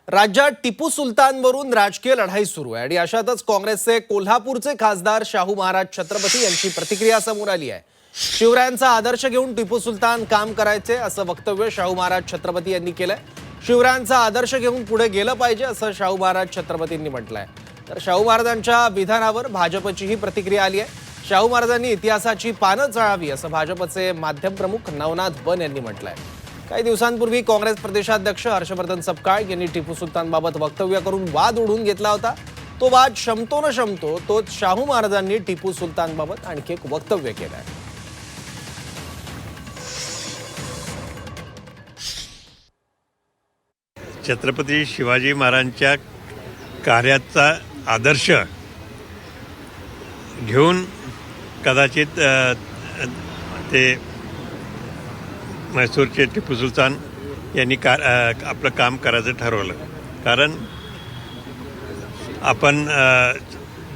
राज्यात टिपू सुलतानवरून राजकीय लढाई सुरू आहे आणि अशातच काँग्रेसचे कोल्हापूरचे खासदार शाहू महाराज छत्रपती यांची प्रतिक्रिया समोर आली आहे। शिवरायांचा आदर्श घेऊन टिपू सुलतान काम करायचे असं वक्तव्य शाहू महाराज छत्रपती यांनी केलंय। शिवरायांचा आदर्श घेऊन पुढे गेलं पाहिजे असं शाहू महाराज छत्रपतींनी म्हटलंय। तर शाहू महाराजांच्या विधानावर भाजपचीही प्रतिक्रिया आली आहे। शाहू महाराजांनी इतिहासाची पानं चढावी असं भाजपचे माध्यम प्रमुख नवनाथ बन यांनी म्हटलंय। काही दिवसांपूर्वी काँग्रेस प्रदेशाध्यक्ष हर्षवर्धन सपकाळ यांनी टिपू सुलतानबाबत वक्तव्य करून वाद ओढून घेतला होता। तो वाद शमतो न शमतो तोच शाहू महाराजांनी टिपू सुलतानबाबत आणखी एक वक्तव्य केलंय। छत्रपती शिवाजी महाराजांच्या कार्याचा आदर्श घेऊन कदाचित ते मैसूरचे टिपू सुलतान यांनी आपलं काम करायचं ठरवलं। कारण आपण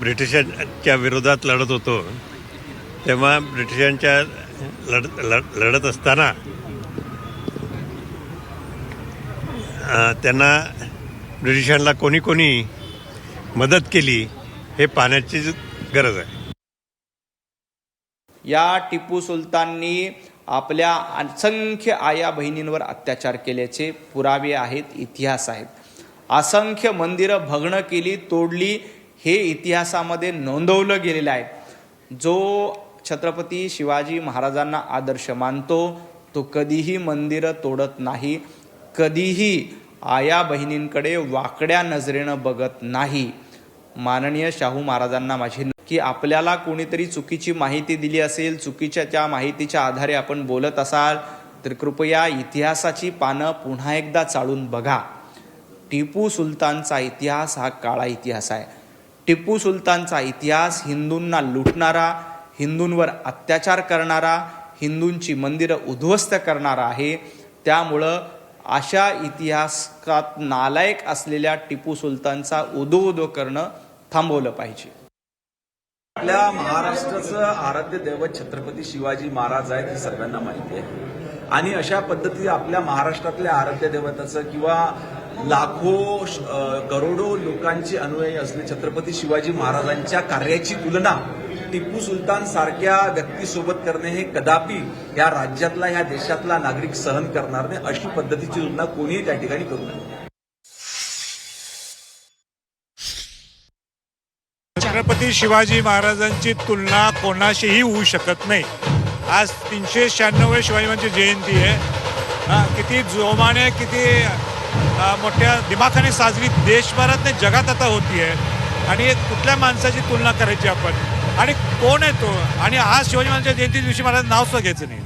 ब्रिटिशांच्या विरोधात लढत होतो, तेव्हा ब्रिटिशांच्या लढत असताना त्यांना ब्रिटिशांना कोणी मदत केली हे पाहण्याची गरज आहे। या टिपू सुलताननी आपल्या असंख्य आया बहिणींवर अत्याचार केल्याचे पुरावे आहेत, इतिहास आहेत। असंख्य मंदिरं भग्न केली, तोडली, हे इतिहासामध्ये नोंदवलं गेलेलं आहे। जो छत्रपती शिवाजी महाराजांना आदर्श मानतो तो कधीही मंदिरं तोडत नाही, कधीही आया बहिणींकडे वाकड्या नजरेनं बघत नाही। माननीय शाहू महाराजांना माझी की आपल्याला कोणीतरी चुकीची माहिती दिली असेल, चुकीच्या त्या माहितीच्या आधारे आपण बोलत असाल तर कृपया इतिहासाची पानं पुन्हा एकदा चाळून बघा। टिपू सुलतानचा इतिहास हा काळा इतिहास आहे। टिपू सुलतानचा इतिहास हिंदूंना लुटणारा, हिंदूंवर अत्याचार करणारा, हिंदूंची मंदिरं उद्ध्वस्त करणारा आहे। त्यामुळं अशा इतिहासात नालायक असलेल्या टिपू सुलतानचा उदो करणं थांबवलं पाहिजे। आपल्या महाराष्ट्राचं आराध्य दैवत छत्रपती शिवाजी महाराज आहेत हे सर्वांना माहिती आहे। आणि अशा पद्धतीने आपल्या महाराष्ट्रातल्या आराध्य दैवताचं किंवा लाखो करोडो लोकांची अनुयायी असले छत्रपती शिवाजी महाराजांच्या कार्याची तुलना टिपू सुलतान सारख्या व्यक्तीसोबत करणे हे कदापि या राज्यातला, ह्या देशातला नागरिक सहन करणार नाही। अशी पद्धतीची तुलना कोणीही त्या ठिकाणी करू नये। छत्रपती शिवाजी महाराजांची तुलना कोणाशीही होऊ शकत नाही। आज 396 शिवाजी महाराजांची जयंती आहे। किती जोमाने, किती मोठ्या दिमाखाने साजरी देशभरात नाही जगात आता होती आहे। आणि कुठल्या माणसाची तुलना करायची आपण, आणि कोण आहे तो, आणि आज शिवाजी महाराजांच्या जयंती दिवशी मला नाव सुद्धा घ्यायचं नाही।